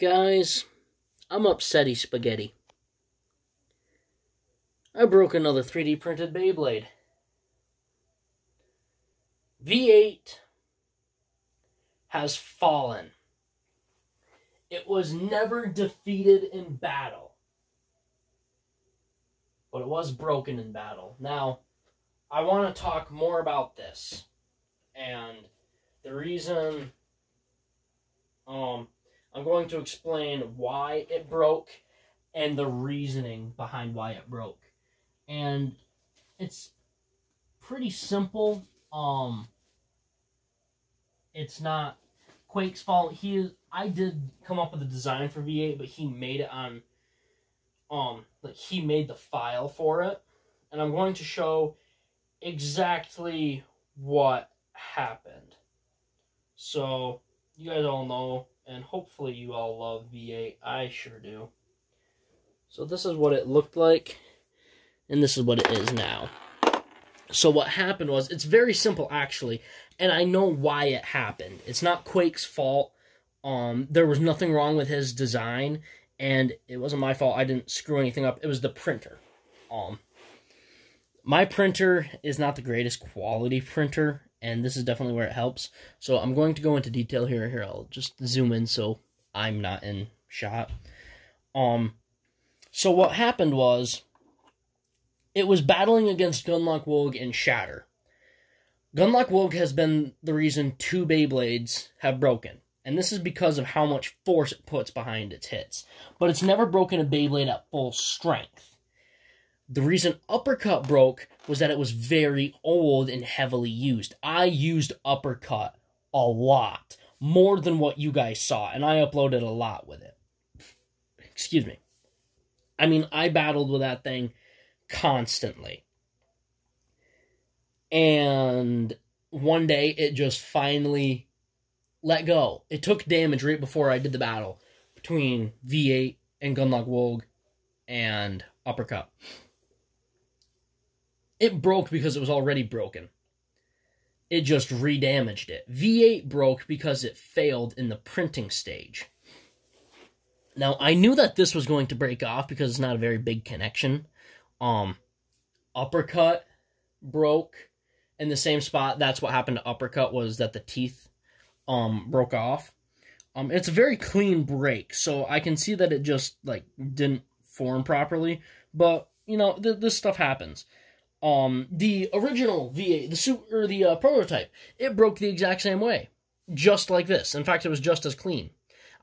Guys, I'm upsetty spaghetti. I broke another 3D printed Beyblade. V8 has fallen. It was never defeated in battle, but it was broken in battle. Now, I want to talk more about this, and the reason I'm going to explain why it broke and the reasoning behind why it broke. And it's pretty simple. It's not Quake's fault. I did come up with a design for V8, but he made it on he made the file for it. And I'm going to show exactly what happened. So you guys all know, and hopefully you all love V8. I sure do. So this is what it looked like, and this is what it is now. So what happened was, it's very simple actually, and I know why it happened. It's not Quake's fault. There was nothing wrong with his design, and it wasn't my fault. I didn't screw anything up. It was the printer. My printer is not the greatest quality printer, and this is definitely where it helps. So I'm going to go into detail here. Here, I'll just zoom in so I'm not in shot. So what happened was, it was battling against Gunlock Wogue and Shatter. Gunlock Wogue has been the reason 2 Beyblades have broken, and this is because of how much force it puts behind its hits. But it's never broken a Beyblade at full strength. The reason Uppercut broke was that it was very old and heavily used. I used Uppercut a lot, more than what you guys saw, and I uploaded a lot with it. Excuse me. I mean, I battled with that thing constantly. And one day, it just finally let go. It took damage right before I did the battle between V8 and Gunlock Wogue and Uppercut. It broke because it was already broken. It just re-damaged it. V8 broke because it failed in the printing stage. Now, I knew that this was going to break off because it's not a very big connection. Uppercut broke in the same spot. That's what happened to Uppercut, was that the teeth broke off. It's a very clean break, so I can see that it just didn't form properly. But you know, this stuff happens. The original V8, the prototype, it broke the exact same way, just like this. In fact, it was just as clean.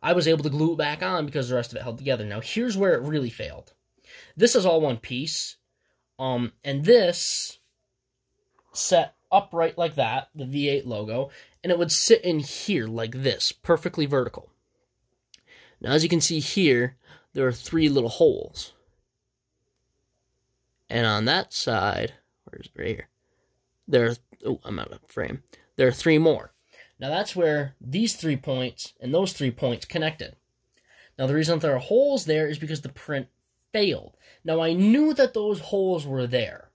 I was able to glue it back on because the rest of it held together. Now, here's where it really failed. This is all one piece, and this set upright like that, the V8 logo, and it would sit in here like this, perfectly vertical. Now, as you can see here, there are 3 little holes. And on that side, where's it, right here? I'm out of frame. There are 3 more. Now that's where these 3 points and those 3 points connected. Now the reason that there are holes there is because the print failed. Now I knew that those holes were there.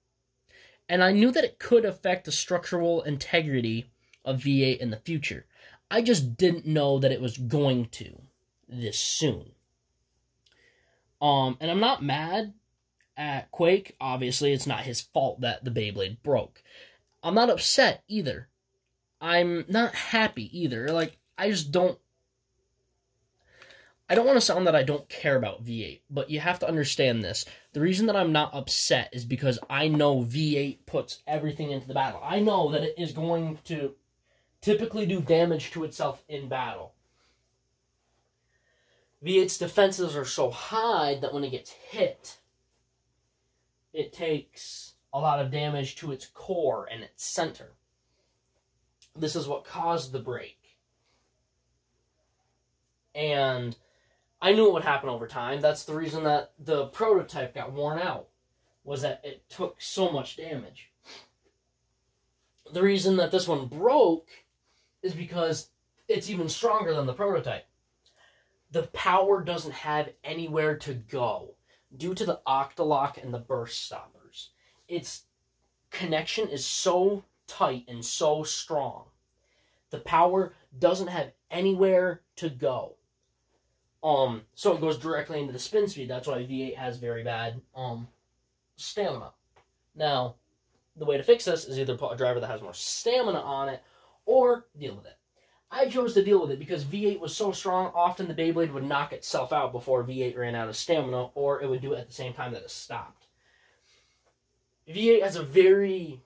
And I knew that it could affect the structural integrity of V8 in the future. I just didn't know that it was going to this soon. And I'm not mad at Quake. Obviously, it's not his fault that the Beyblade broke. I'm not upset either. I'm not happy either. I don't want to sound that I don't care about V8, but you have to understand this. The reason that I'm not upset is because I know V8 puts everything into the battle. I know that it is going to typically do damage to itself in battle. V8's defenses are so high that when it gets hit, it takes a lot of damage to its core and its center. This is what caused the break. And I knew it would happen over time. That's the reason that the prototype got worn out, was that it took so much damage. The reason that this one broke is because it's even stronger than the prototype. The power doesn't have anywhere to go due to the Octalock and the burst stoppers. Its connection is so tight and so strong. The power doesn't have anywhere to go. So it goes directly into the spin speed. That's why V8 has very bad stamina. Now, the way to fix this is either put a driver that has more stamina on it or deal with it. I chose to deal with it because V8 was so strong, often the Beyblade would knock itself out before V8 ran out of stamina, or it would do it at the same time that it stopped. V8 has a very,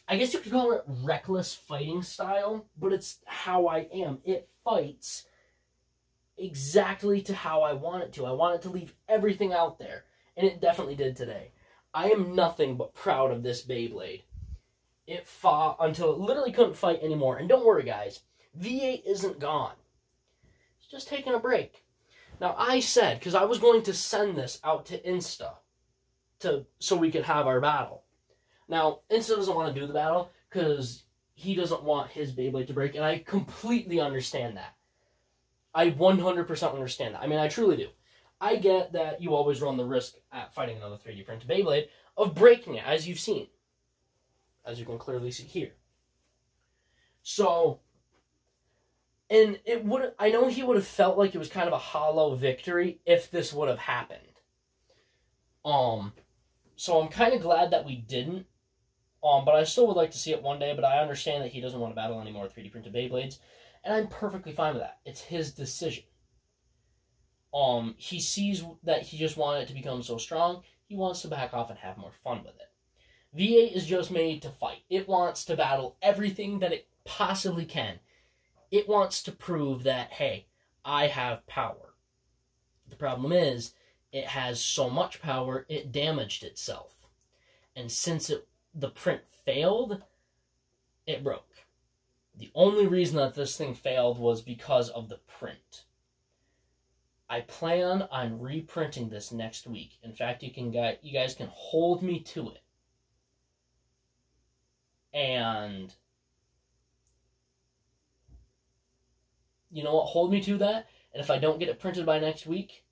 I guess you could call it reckless fighting style, but it's how I am. It fights exactly to how I want it to. I want it to leave everything out there, and it definitely did today. I am nothing but proud of this Beyblade. It fought until it literally couldn't fight anymore. And don't worry, guys. V8 isn't gone. It's just taking a break. Now, I said, because I was going to send this out to Insta so we could have our battle. Now, Insta doesn't want to do the battle because he doesn't want his Beyblade to break, and I completely understand that. I 100% understand that. I mean, I truly do. I get that you always run the risk at fighting another 3D printed Beyblade of breaking it, as you've seen. As you can clearly see here. So, and it would, I know he would have felt like it was kind of a hollow victory if this would have happened. So I'm kind of glad that we didn't. But I still would like to see it one day, but I understand that he doesn't want to battle any more 3D printed Beyblades, and I'm perfectly fine with that. It's his decision. He sees that he just wanted it to become so strong, he wants to back off and have more fun with it. V8 is just made to fight. It wants to battle everything that it possibly can. It wants to prove that, hey, I have power. The problem is, it has so much power, it damaged itself. And since the print failed, it broke. The only reason that this thing failed was because of the print. I plan on reprinting this next week. In fact, you guys can hold me to it. And you know what? Hold me to that. And if I don't get it printed by next week,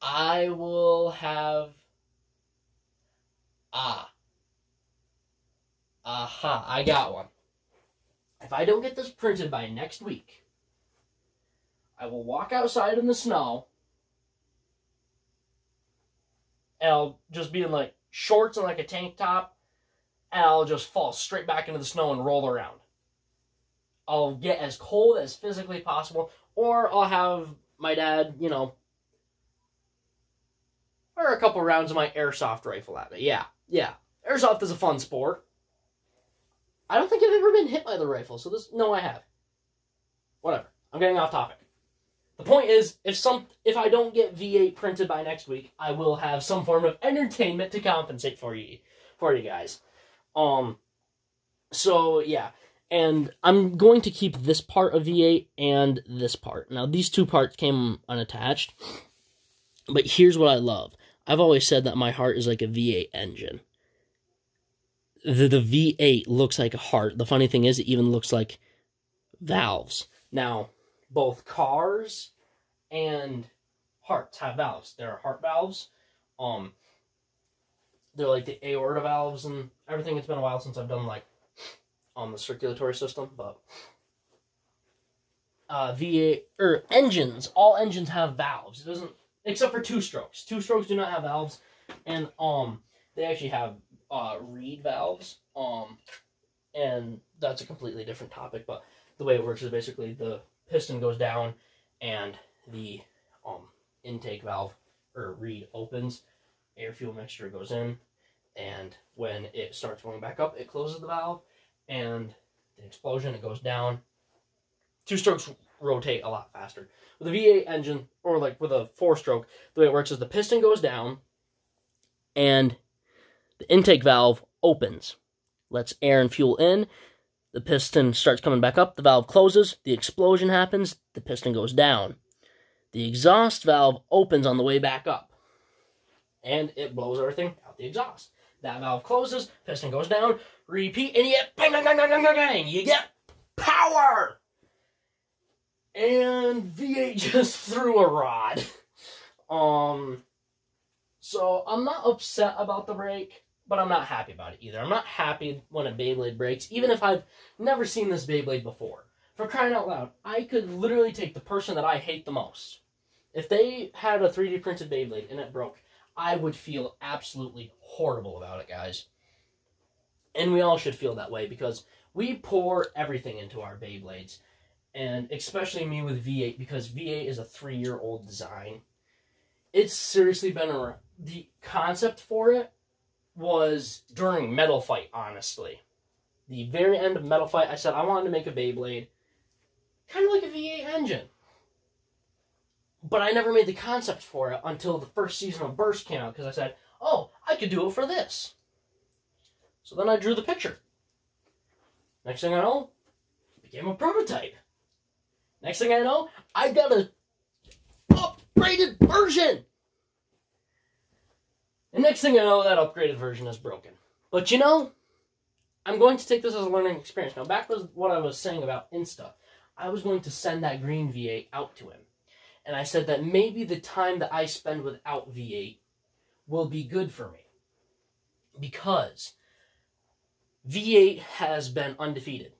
I will have... Aha, I got one. If I don't get this printed by next week, I will walk outside in the snow, and I'll just be in like shorts and like a tank top, and I'll just fall straight back into the snow and roll around. I'll get as cold as physically possible, or I'll have my dad, fire a couple rounds of my airsoft rifle at me. Yeah. Airsoft is a fun sport. I don't think I've ever been hit by the rifle, so no, I have. Whatever. I'm getting off topic. The point is, if I don't get V8 printed by next week, I will have some form of entertainment to compensate for you guys. So yeah, and I'm going to keep this part of V8 and this part. Now, these two parts came unattached, but here's what I love. I've always said that my heart is like a V8 engine. The V8 looks like a heart. The funny thing is, it even looks like valves. Now, both cars and hearts have valves. There are heart valves. They're like the aorta valves and everything. It's been a while since I've done like the circulatory system, but V8 or engines. All engines have valves. It doesn't, except for two strokes. Two strokes do not have valves, and they actually have reed valves. And that's a completely different topic. But the way it works is basically the piston goes down and the intake valve or reed opens, air fuel mixture goes in, and when it starts going back up, it closes the valve, and the explosion, it goes down. Two strokes rotate a lot faster. With a V8 engine, or like with a 4-stroke, the way it works is the piston goes down and the intake valve opens, lets air and fuel in. The piston starts coming back up, the valve closes, the explosion happens, the piston goes down. The exhaust valve opens on the way back up, and it blows everything out the exhaust. That valve closes, piston goes down, repeat, and you get bang, bang, bang, bang, bang, bang, you get power! And V8 just threw a rod. So I'm not upset about the break, but I'm not happy about it either. I'm not happy when a Beyblade breaks, even if I've never seen this Beyblade before. For crying out loud, I could literally take the person that I hate the most. If they had a 3D printed Beyblade and it broke, I would feel absolutely horrible about it, guys. And we all should feel that way because we pour everything into our Beyblades. And especially me with V8, because V8 is a 3-year-old design. It's seriously been around. The concept for it was during Metal Fight, honestly. The very end of Metal Fight, I said I wanted to make a Beyblade kind of like a V8 engine. But I never made the concept for it until the first season of Burst came out, because I said, oh, I could do it for this. So then I drew the picture. Next thing I know, it became a prototype. Next thing I know, I got a upgraded version. And next thing I know, that upgraded version is broken. But you know, I'm going to take this as a learning experience. Now, back to what I was saying about Insta. I was going to send that green V8 out to him. And I said that maybe the time that I spend without V8 will be good for me. Because V8 has been undefeated.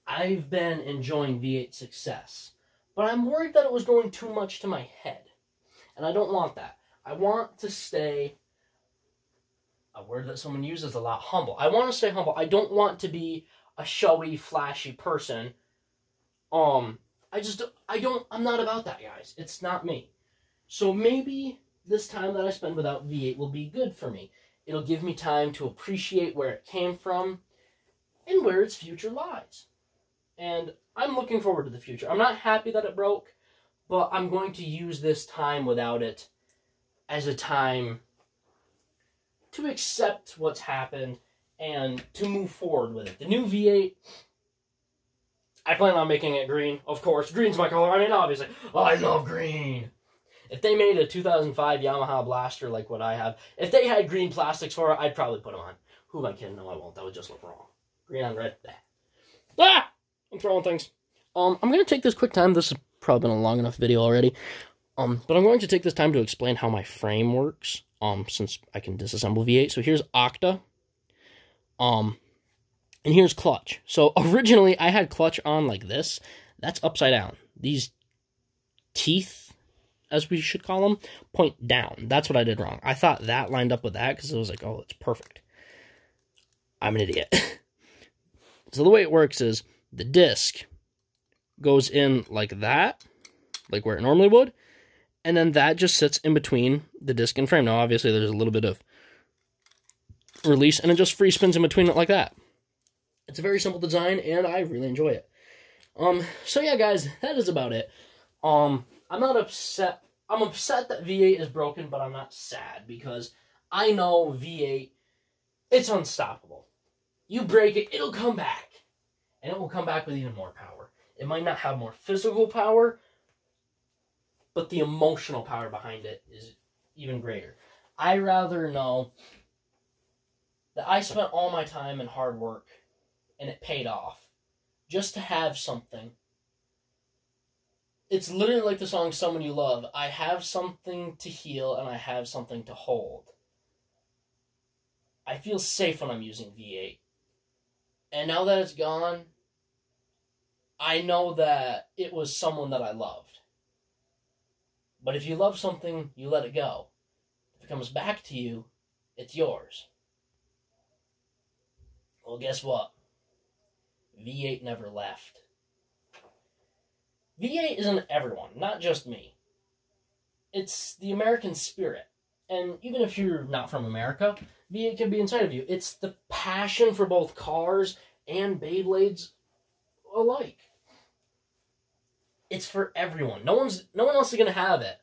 I've been enjoying V8's success. But I'm worried that it was going too much to my head. And I don't want that. I want to stay, a word that someone uses a lot, humble. I want to stay humble. I don't want to be a showy, flashy person. I'm not about that, guys. It's not me. So maybe this time that I spend without V8 will be good for me. It'll give me time to appreciate where it came from and where its future lies. And I'm looking forward to the future. I'm not happy that it broke, but I'm going to use this time without it as a time to accept what's happened and to move forward with it. The new V8, I plan on making it green, of course. Green's my color. I mean, obviously, I love green. If they made a 2005 Yamaha Blaster like what I have, if they had green plastics for it, I'd probably put them on. Who am I kidding? No, I won't. That would just look wrong. Green on red. Ah! I'm throwing things. I'm going to take this quick time. This has probably been a long enough video already. But I'm going to take this time to explain how my frame works, since I can disassemble V8. So here's Octa. And here's Clutch. So originally I had Clutch on like this. That's upside down. These teeth, as we should call them, point down. That's what I did wrong. I thought that lined up with that because it was like, oh, it's perfect. I'm an idiot. So the way it works is the disc goes in like that, like where it normally would, and then that just sits in between the disc and frame. Now, obviously, there's a little bit of release, and it just free spins in between it like that. It's a very simple design, and I really enjoy it. So yeah, guys, that is about it. I'm not upset. I'm upset that V8 is broken, but I'm not sad, because I know V8, it's unstoppable. You break it, it'll come back. And it will come back with even more power. It might not have more physical power, but the emotional power behind it is even greater. I'd rather know that I spent all my time and hard work, and it paid off, just to have something. It's literally like the song Someone You Love. I have something to heal, and I have something to hold. I feel safe when I'm using V8. And now that it's gone, I know that it was someone that I loved. But if you love something, you let it go. If it comes back to you, it's yours. Well, guess what? V8 never left. V8 isn't everyone, not just me. It's the American spirit. And even if you're not from America, V8 can be inside of you. It's the passion for both cars and Beyblades alike. It's for everyone. No one else is going to have it.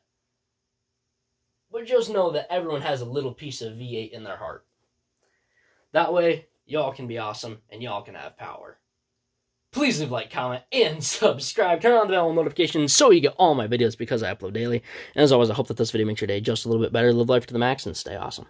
But just know that everyone has a little piece of V8 in their heart. That way, y'all can be awesome and y'all can have power. Please leave a like, comment, and subscribe. Turn on the bell notifications so you get all my videos because I upload daily. And as always, I hope that this video makes your day just a little bit better. Live life to the max and stay awesome.